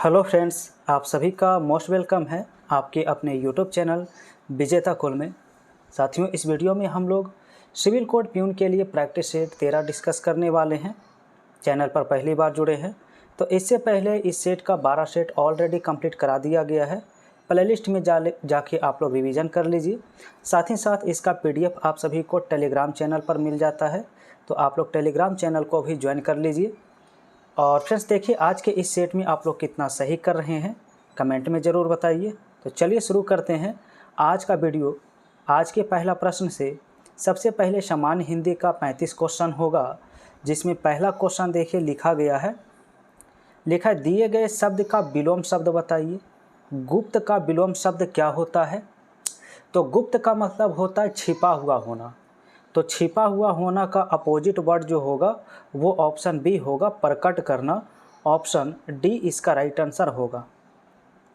Hello friends, आप सभी का मोस्ट वेलकम है आपके अपने यूट्यूब चैनल विजेता कुल में। साथियों, इस वीडियो में हम लोग सिविल कोड प्यून के लिए प्रैक्टिस सेट 13 डिस्कस करने वाले हैं। चैनल पर पहली बार जुड़े हैं तो इससे पहले इस सेट का 12 सेट ऑलरेडी कंप्लीट करा दिया गया है। प्लेलिस्ट में जाके आप लोग रिवीजन कर लीजिए। साथ ही साथ इसका PDF आप सभी को टेलीग्राम चैनल पर मिल जाता है, तो आप लोग टेलीग्राम चैनल को भी ज्वाइन कर लीजिए। और फ्रेंड्स देखिए, आज के इस सेट में आप लोग कितना सही कर रहे हैं कमेंट में ज़रूर बताइए। तो चलिए शुरू करते हैं आज का वीडियो। आज के पहला प्रश्न से सबसे पहले सामान्य हिंदी का 35 क्वेश्चन होगा, जिसमें पहला क्वेश्चन देखिए लिखा गया है। दिए गए शब्द का विलोम शब्द बताइए। गुप्त का विलोम शब्द क्या होता है? तो गुप्त का मतलब होता है छिपा हुआ होना। तो छिपा हुआ होना का अपोजिट वर्ड जो होगा वो ऑप्शन बी होगा, प्रकट करना। ऑप्शन डी इसका राइट आंसर होगा।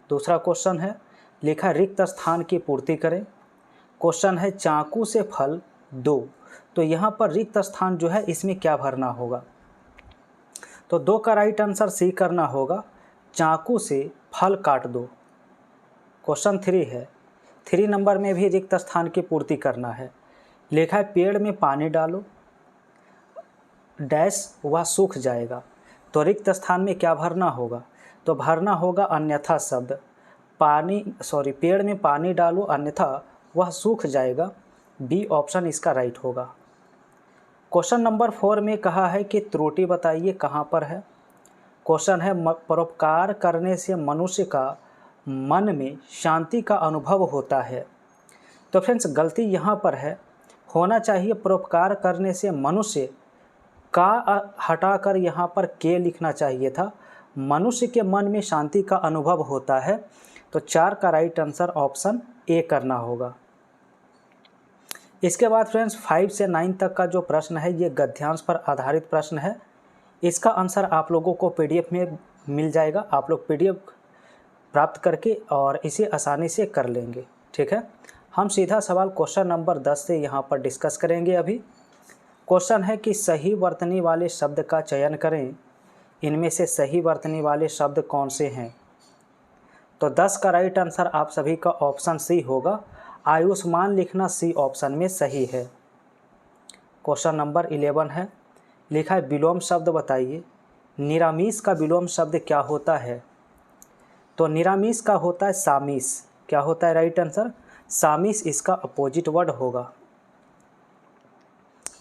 दूसरा क्वेश्चन है, लिखा रिक्त स्थान की पूर्ति करें। क्वेश्चन है चाकू से फल दो। तो यहाँ पर रिक्त स्थान जो है इसमें क्या भरना होगा? तो दो का राइट आंसर सी करना होगा, चाकू से फल काट दो। क्वेश्चन 3 है, 3 नंबर में भी रिक्त स्थान की पूर्ति करना है। लिखा है पेड़ में पानी डालो डैश वह सूख जाएगा। तो रिक्त स्थान में क्या भरना होगा? तो भरना होगा अन्यथा शब्द। पेड़ में पानी डालो अन्यथा वह सूख जाएगा। बी ऑप्शन इसका राइट होगा। क्वेश्चन नंबर 4 में कहा है कि त्रुटि बताइए कहाँ पर है। क्वेश्चन है परोपकार करने से मनुष्य का मन में शांति का अनुभव होता है। तो फ्रेंड्स गलती यहाँ पर है, होना चाहिए परोपकार करने से मनुष्य का हटाकर यहाँ पर के लिखना चाहिए था। मनुष्य के मन में शांति का अनुभव होता है। तो 4 का राइट आंसर ऑप्शन ए करना होगा। इसके बाद फ्रेंड्स 5 से 9 तक का जो प्रश्न है ये गद्यांश पर आधारित प्रश्न है। इसका आंसर आप लोगों को PDF में मिल जाएगा। आप लोग PDF प्राप्त करके और इसे आसानी से कर लेंगे। ठीक है, हम सीधा सवाल क्वेश्चन नंबर 10 से यहाँ पर डिस्कस करेंगे। अभी क्वेश्चन है कि सही वर्तनी वाले शब्द का चयन करें। इनमें से सही वर्तनी वाले शब्द कौन से हैं? तो 10 का राइट आंसर आप सभी का ऑप्शन सी होगा, आयुष्मान लिखना सी ऑप्शन में सही है। क्वेश्चन नंबर 11 है, लिखा है विलोम शब्द बताइए। निरामिष का विलोम शब्द क्या होता है? तो निरामिष का होता है सामिस। क्या होता है राइट आंसर? सामिस इसका अपोजिट वर्ड होगा।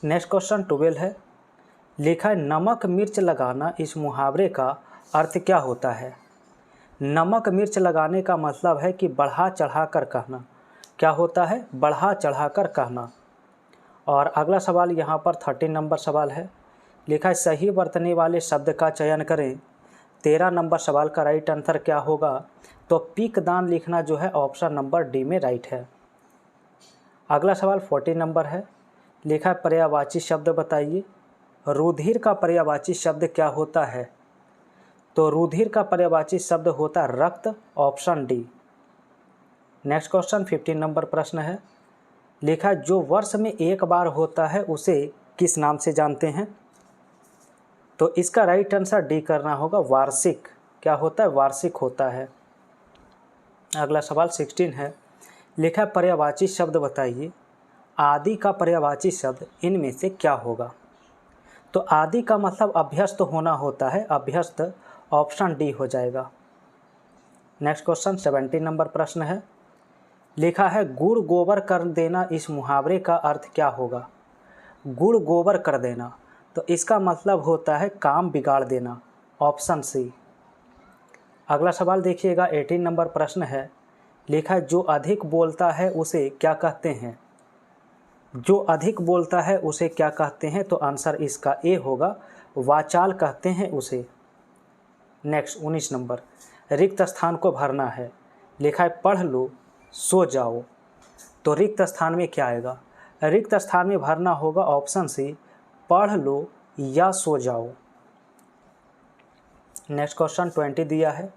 नेक्स्ट क्वेश्चन 12 है, लिखा है नमक मिर्च लगाना इस मुहावरे का अर्थ क्या होता है? नमक मिर्च लगाने का मतलब है कि बढ़ा चढ़ा कर कहना। क्या होता है? बढ़ा चढ़ा कर कहना। और अगला सवाल यहाँ पर 13 नंबर सवाल है, लिखा है सही वर्तनी वाले शब्द का चयन करें। 13 नंबर सवाल का राइट आंसर क्या होगा? तो पिकदान लिखना जो है ऑप्शन नंबर डी में राइट है। अगला सवाल 14 नंबर है, लिखा है पर्यायवाची शब्द बताइए। रुधिर का पर्यायवाची शब्द क्या होता है? तो रुधिर का पर्यायवाची शब्द होता है रक्त, option D. Next question 15 number प्रश्न है, लिखा है जो वर्ष में एक बार होता है उसे किस नाम से जानते हैं? तो इसका राइट आंसर डी करना होगा, वार्षिक। क्या होता है? वार्षिक होता है। अगला सवाल 16 है, लिखा है पर्यायवाची शब्द बताइए। आदि का पर्यायवाची शब्द इनमें से क्या होगा? तो आदि का मतलब अभ्यस्त होना होता है, अभ्यस्त ऑप्शन डी हो जाएगा। नेक्स्ट क्वेश्चन 17 नंबर प्रश्न है, लिखा है गुड़ गोबर कर देना इस मुहावरे का अर्थ क्या होगा? गुड़ गोबर कर देना, तो इसका मतलब होता है काम बिगाड़ देना, ऑप्शन सी। अगला सवाल देखिएगा 18 नंबर प्रश्न है, लिखा है जो अधिक बोलता है उसे क्या कहते हैं? जो अधिक बोलता है उसे क्या कहते हैं? तो आंसर इसका ए होगा, वाचाल कहते हैं उसे। नेक्स्ट 19 नंबर, रिक्त स्थान को भरना है। लिखा है पढ़ लो सो जाओ। तो रिक्त स्थान में क्या आएगा? रिक्त स्थान में भरना होगा ऑप्शन सी, पढ़ लो या सो जाओ। नेक्स्ट क्वेश्चन 20 दिया है,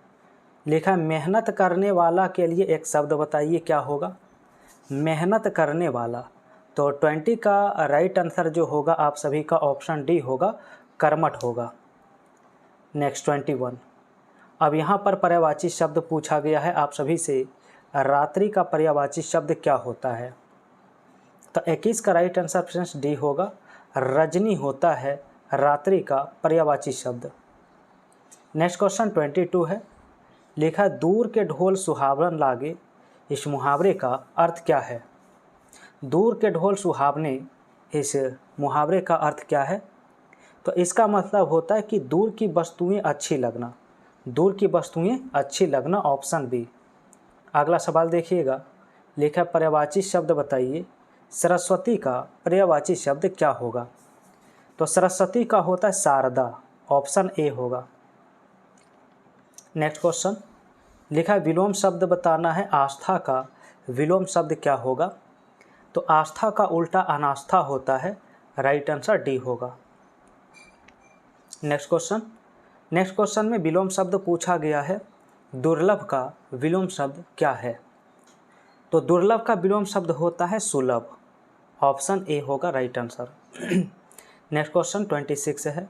लिखा है मेहनत करने वाला के लिए एक शब्द बताइए क्या होगा? मेहनत करने वाला, तो 20 का राइट आंसर जो होगा आप सभी का ऑप्शन डी होगा, कर्मठ होगा। नेक्स्ट 21, अब यहाँ पर पर्यायवाची शब्द पूछा गया है आप सभी से, रात्रि का पर्यायवाची शब्द क्या होता है? तो 21 का राइट आंसर फ्रेंड्स डी होगा, रजनी होता है रात्रि का पर्यायवाची शब्द। नेक्स्ट क्वेश्चन 22 है, लिखा दूर के ढोल सुहावरन लागे, इस मुहावरे का अर्थ क्या है? दूर के ढोल सुहावने, इस मुहावरे का अर्थ क्या है? तो इसका मतलब होता है कि दूर की वस्तुएं अच्छी लगना, दूर की वस्तुएं अच्छी लगना, ऑप्शन बी। अगला सवाल देखिएगा, लिखा पर्यायवाची शब्द बताइए, सरस्वती का पर्यायवाची शब्द क्या होगा? तो सरस्वती का होता है शारदा, ऑप्शन ए होगा। नेक्स्ट क्वेश्चन, लिखा विलोम शब्द बताना है, आस्था का विलोम शब्द क्या होगा? तो आस्था का उल्टा अनास्था होता है, राइट आंसर डी होगा। नेक्स्ट क्वेश्चन में विलोम शब्द पूछा गया है, दुर्लभ का विलोम शब्द क्या है? तो दुर्लभ का विलोम शब्द होता है सुलभ, ऑप्शन ए होगा राइट आंसर। नेक्स्ट क्वेश्चन 26 है,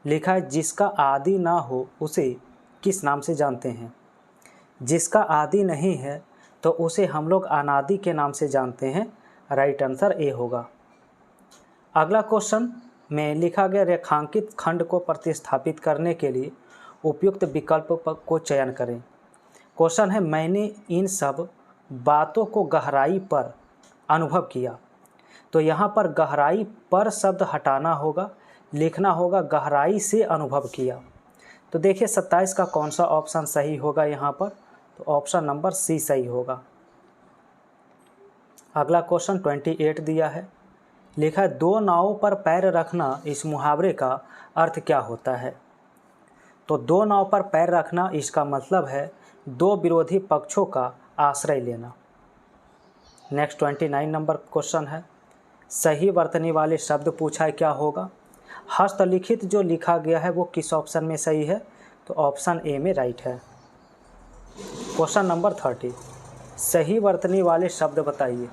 लिखा है जिसका आदि ना हो उसे किस नाम से जानते हैं? जिसका आदि नहीं है तो उसे हम लोग अनादि के नाम से जानते हैं, राइट आंसर ए होगा। अगला क्वेश्चन में लिखा गया रेखांकित खंड को प्रतिस्थापित करने के लिए उपयुक्त विकल्प को चयन करें। क्वेश्चन है, मैंने इन सब बातों को गहराई पर अनुभव किया। तो यहाँ पर गहराई पर शब्द हटाना होगा, लिखना होगा गहराई से अनुभव किया। तो देखिए 27 का कौन सा ऑप्शन सही होगा यहाँ पर? तो ऑप्शन नंबर सी सही होगा। अगला क्वेश्चन 28 दिया है, लिखा है दो नावों पर पैर रखना, इस मुहावरे का अर्थ क्या होता है? तो दो नाव पर पैर रखना, इसका मतलब है दो विरोधी पक्षों का आश्रय लेना। नेक्स्ट 29 नंबर क्वेश्चन है, सही वर्तनी वाले शब्द पूछा है क्या होगा? हस्तलिखित जो लिखा गया है वो किस ऑप्शन में सही है? तो ऑप्शन ए में राइट है। क्वेश्चन नंबर 30, सही वर्तनी वाले शब्द बताइए,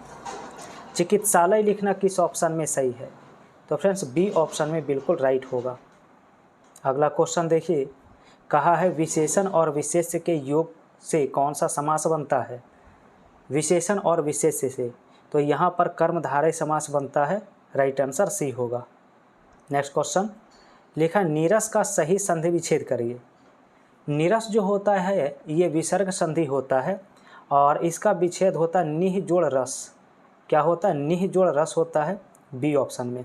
चिकित्सालय लिखना किस ऑप्शन में सही है? तो फ्रेंड्स बी ऑप्शन में बिल्कुल राइट होगा। अगला क्वेश्चन देखिए, कहा है विशेषण और विशेष्य के योग से कौन सा समास बनता है? विशेषण और विशेष्य से, तो यहाँ पर कर्मधारय समास बनता है, राइट आंसर सी होगा। नेक्स्ट क्वेश्चन, लिखा नीरस का सही संधि विच्छेद करिए। नीरस जो होता है ये विसर्ग संधि होता है और इसका विच्छेद होता है निह जोड़ रस। क्या होता है? निह जोड़ रस होता है, बी ऑप्शन में।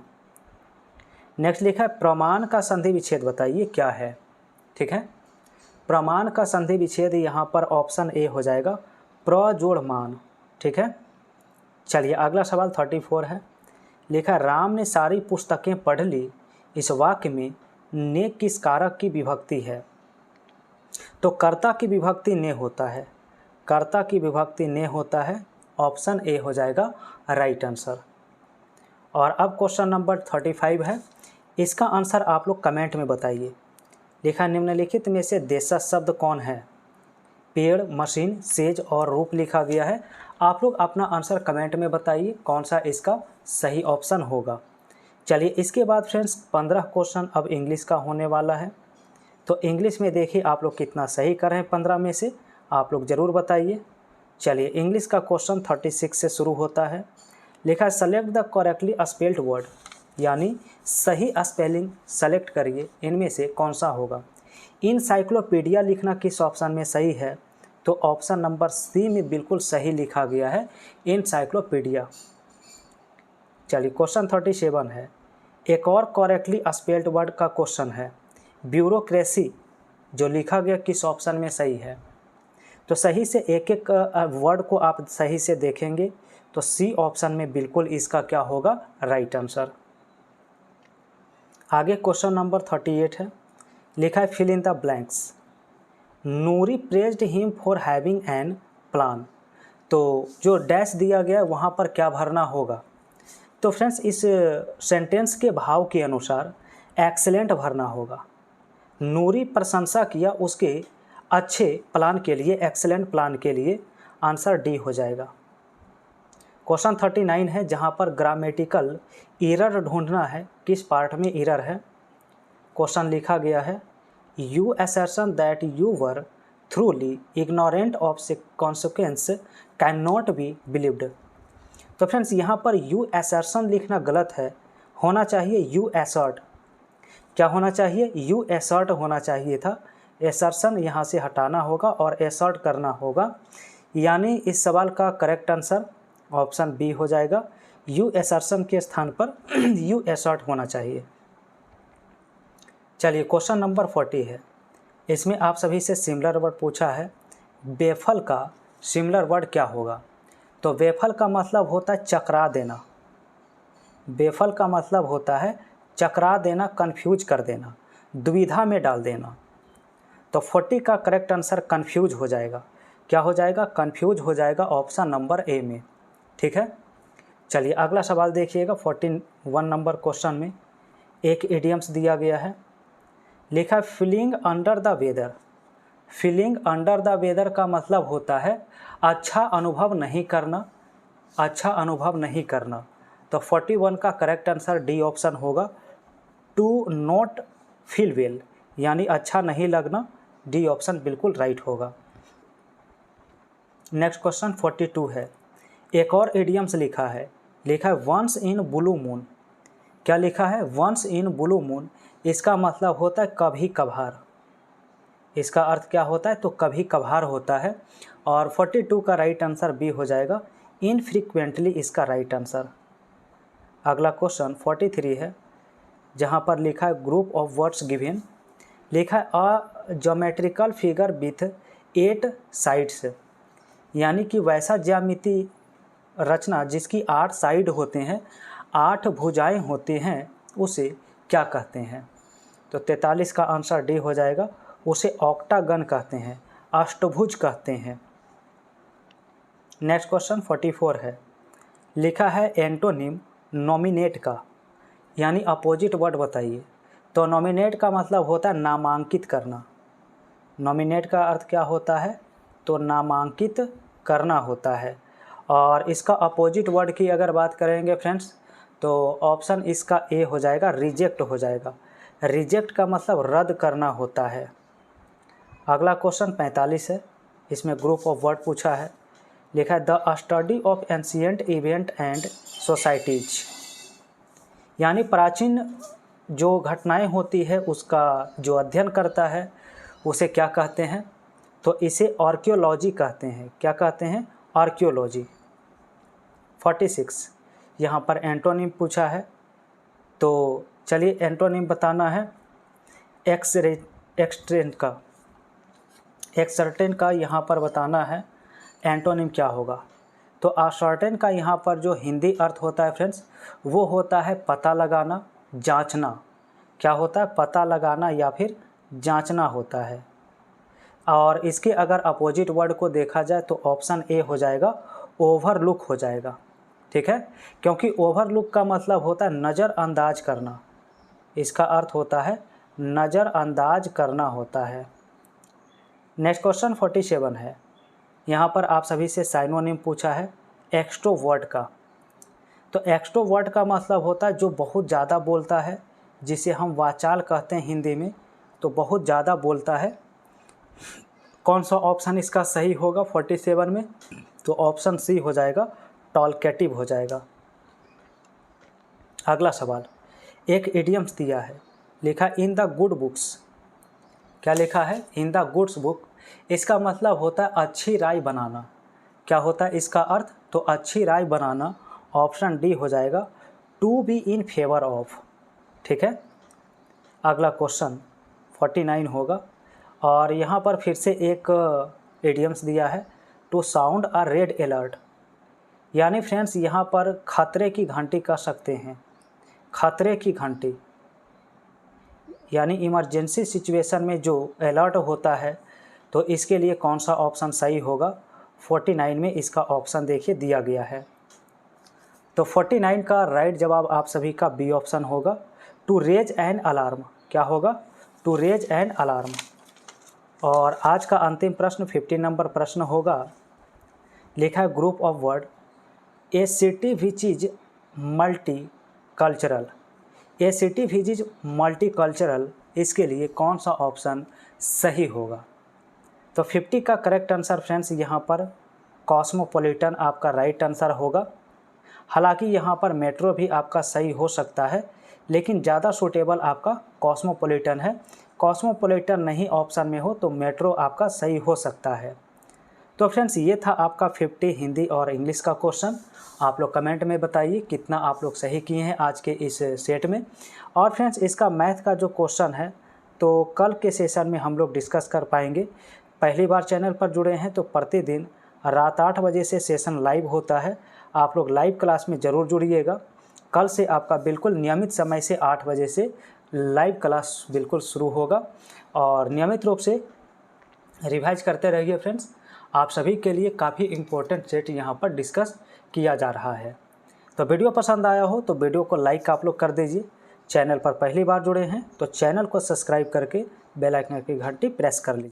नेक्स्ट लिखा है प्रमाण का संधि विच्छेद बताइए क्या है? ठीक है, प्रमाण का संधि विच्छेद यहाँ पर ऑप्शन ए हो जाएगा, प्र जोड़ मान। ठीक है, चलिए अगला सवाल 34 है, लिखा राम ने सारी पुस्तकें पढ़ ली, इस वाक्य में ने किस कारक की विभक्ति है? तो कर्ता की विभक्ति ने होता है, कर्ता की विभक्ति ने होता है, ऑप्शन ए हो जाएगा राइट आंसर। और अब क्वेश्चन नंबर 35 है, इसका आंसर आप लोग कमेंट में बताइए। लिखा निम्नलिखित में से देशज शब्द कौन है? पेड़, मशीन, सेज और रूप लिखा गया है। आप लोग अपना आंसर कमेंट में बताइए कौन सा इसका सही ऑप्शन होगा। चलिए इसके बाद फ्रेंड्स 15 क्वेश्चन अब इंग्लिश का होने वाला है। तो इंग्लिश में देखिए आप लोग कितना सही कर रहे हैं, 15 में से आप लोग ज़रूर बताइए। चलिए इंग्लिश का क्वेश्चन 36 से शुरू होता है। लिखा है select the correctly spelled word, यानी सही स्पेलिंग सेलेक्ट करिए, इनमें से कौन सा होगा? इनसाइक्लोपीडिया लिखना किस ऑप्शन में सही है? तो ऑप्शन नंबर सी में बिल्कुल सही लिखा गया है, इनसाइक्लोपीडिया। चलिए क्वेश्चन 37 है, एक और करेक्टली स्पेल्ड वर्ड का क्वेश्चन है, ब्यूरोक्रेसी जो लिखा गया किस ऑप्शन में सही है? तो सही से एक एक वर्ड को आप सही से देखेंगे तो सी ऑप्शन में बिल्कुल इसका क्या होगा? Right answer. आगे क्वेश्चन नंबर 38 है, लिखा है fill in the blanks. Noori praised him for having an plan. तो जो डैश दिया गया वहाँ पर क्या भरना होगा? तो फ्रेंड्स इस सेंटेंस के भाव के अनुसार एक्सेलेंट भरना होगा। नूरी प्रशंसा किया उसके अच्छे प्लान के लिए, एक्सेलेंट प्लान के लिए, आंसर डी हो जाएगा। क्वेश्चन 39 है, जहाँ पर ग्रामेटिकल एरर ढूंढना है, किस पार्ट में एरर है? क्वेश्चन लिखा गया है you assertion that you were truly ignorant of consequence cannot be believed। तो फ्रेंड्स यहाँ पर यू assertion लिखना गलत है, होना चाहिए यू assert। क्या होना चाहिए? यू assert होना चाहिए था। assertion यहाँ से हटाना होगा और assert करना होगा, यानी इस सवाल का करेक्ट आंसर ऑप्शन बी हो जाएगा। यू assertion के स्थान पर यू assert होना चाहिए। चलिए क्वेश्चन नंबर 40 है, इसमें आप सभी से सिमिलर वर्ड पूछा है। बेफल का सिमिलर वर्ड क्या होगा? तो बेफल का मतलब होता है चकरा देना। बेफल का मतलब होता है चकरा देना, कंफ्यूज कर देना, दुविधा में डाल देना। तो 40 का करेक्ट आंसर कंफ्यूज हो जाएगा। क्या हो जाएगा? कंफ्यूज हो जाएगा ऑप्शन नंबर ए में। ठीक है, चलिए अगला सवाल देखिएगा। 41 नंबर क्वेश्चन में एक इडियम्स दिया गया है, लिखा है feeling under the weather. Feeling under the weather का मतलब होता है अच्छा अनुभव नहीं करना, अच्छा अनुभव नहीं करना। तो 41 का करेक्ट आंसर डी ऑप्शन होगा, टू नॉट फील वेल, यानी अच्छा नहीं लगना। डी ऑप्शन बिल्कुल राइट होगा। नेक्स्ट क्वेश्चन 42 है, एक और इडियम्स लिखा है, लिखा है वंस इन ब्लू मून। क्या लिखा है? Once in blue moon. इसका मतलब होता है कभी कभार। इसका अर्थ क्या होता है? तो कभी कभार होता है। और 42 का राइट आंसर बी हो जाएगा, इनफ्रीक्वेंटली इसका राइट आंसर। अगला क्वेश्चन 43 है, जहाँ पर लिखा है ग्रुप ऑफ वर्ड्स गिवन। लिखा है अ ज्योमेट्रिकल फिगर विथ 8 साइड्स, यानी कि वैसा ज्यामिति रचना जिसकी 8 साइड होते हैं, 8 भुजाएं होती हैं, उसे क्या कहते हैं? तो 43 का आंसर डी हो जाएगा, उसे ऑक्टागन कहते हैं, अष्टभुज कहते हैं। नेक्स्ट क्वेश्चन 44 है, लिखा है एंटोनिम नॉमिनेट का, यानी अपोजिट वर्ड बताइए। तो नॉमिनेट का मतलब होता है नामांकित करना। नॉमिनेट का अर्थ क्या होता है? तो नामांकित करना होता है। और इसका अपोजिट वर्ड की अगर बात करेंगे फ्रेंड्स, तो ऑप्शन इसका ए हो जाएगा, रिजेक्ट हो जाएगा। रिजेक्ट का मतलब रद्द करना होता है। अगला क्वेश्चन 45 है, इसमें ग्रुप ऑफ वर्ड पूछा है। लिखा है the study of ancient event and societies, यानी प्राचीन जो घटनाएं होती है उसका जो अध्ययन करता है उसे क्या कहते हैं? तो इसे आर्कियोलॉजी कहते हैं। क्या कहते हैं? आर्कियोलॉजी। 46 यहाँ पर एंटोनिम पूछा है, तो चलिए एंटोनिम बताना है। एक्सट्रेंट का, एक्सर्टेन का यहाँ पर बताना है एंटोनिम क्या होगा। तो असर्टेन का यहाँ पर जो हिंदी अर्थ होता है फ्रेंड्स, वो होता है पता लगाना, जांचना। क्या होता है? पता लगाना या फिर जांचना होता है। और इसके अगर अपोजिट वर्ड को देखा जाए तो ऑप्शन ए हो जाएगा, ओवरलुक हो जाएगा। ठीक है, क्योंकि ओवरलुक का मतलब होता है नज़रअंदाज करना। इसका अर्थ होता है नज़रअंदाज करना होता है। नेक्स्ट क्वेश्चन 47 है, यहाँ पर आप सभी से साइनोनिम पूछा है एक्सट्रोवर्ट का। तो एक्सट्रोवर्ट का मतलब होता है जो बहुत ज़्यादा बोलता है, जिसे हम वाचाल कहते हैं हिंदी में। तो बहुत ज़्यादा बोलता है। कौन सा ऑप्शन इसका सही होगा 47 में? तो ऑप्शन सी हो जाएगा, टॉलकेटिव हो जाएगा। अगला सवाल, एक इडियम्स दिया है, लिखा इन द गुड बुक्स। क्या लिखा है? In the goods book. इसका मतलब होता है अच्छी राय बनाना। क्या होता है इसका अर्थ? तो अच्छी राय बनाना। ऑप्शन डी हो जाएगा, to be in favour of. ठीक है, अगला क्वेश्चन 49 होगा, और यहाँ पर फिर से एक इडियम्स दिया है, to sound a red alert. यानी फ्रेंड्स यहाँ पर खतरे की घंटी कह सकते हैं। खतरे की घंटी यानी इमरजेंसी सिचुएशन में जो अलर्ट होता है। तो इसके लिए कौन सा ऑप्शन सही होगा? 49 में इसका ऑप्शन देखिए दिया गया है। तो 49 का राइट जवाब आप सभी का बी ऑप्शन होगा, टू रेज एन अलार्म। क्या होगा? To raise an alarm. और आज का अंतिम प्रश्न 50 नंबर प्रश्न होगा, लिखा है group of word a city which is multi cultural. A city which is multi cultural इसके लिए कौन सा ऑप्शन सही होगा। तो 50 का करेक्ट आंसर फ्रेंड्स यहाँ पर कॉस्मोपॉलिटन आपका राइट आंसर होगा। हालांकि यहाँ पर मेट्रो भी आपका सही हो सकता है, लेकिन ज़्यादा सूटेबल आपका कॉस्मोपॉलिटन है। कॉस्मोपॉलिटन नहीं ऑप्शन में हो तो मेट्रो आपका सही हो सकता है। तो फ्रेंड्स ये था आपका 50 हिंदी और इंग्लिश का क्वेश्चन। आप लोग कमेंट में बताइए कितना आप लोग सही किए हैं आज के इस सेट में। और फ्रेंड्स इसका मैथ का जो क्वेश्चन है तो कल के सेशन में हम लोग डिस्कस कर पाएंगे। पहली बार चैनल पर जुड़े हैं तो प्रतिदिन रात 8 बजे से सेशन लाइव होता है। आप लोग लाइव क्लास में ज़रूर जुड़िएगा। कल से आपका बिल्कुल नियमित समय से 8 बजे से लाइव क्लास बिल्कुल शुरू होगा और नियमित रूप से रिवाइज करते रहिए फ्रेंड्स। आप सभी के लिए काफ़ी इम्पोर्टेंट सेट यहाँ पर डिस्कस किया जा रहा है। तो वीडियो पसंद आया हो तो वीडियो को लाइक आप लोग कर दीजिए। चैनल पर पहली बार जुड़े हैं तो चैनल को सब्सक्राइब करके बेल आइकन की घंटी प्रेस कर लीजिए।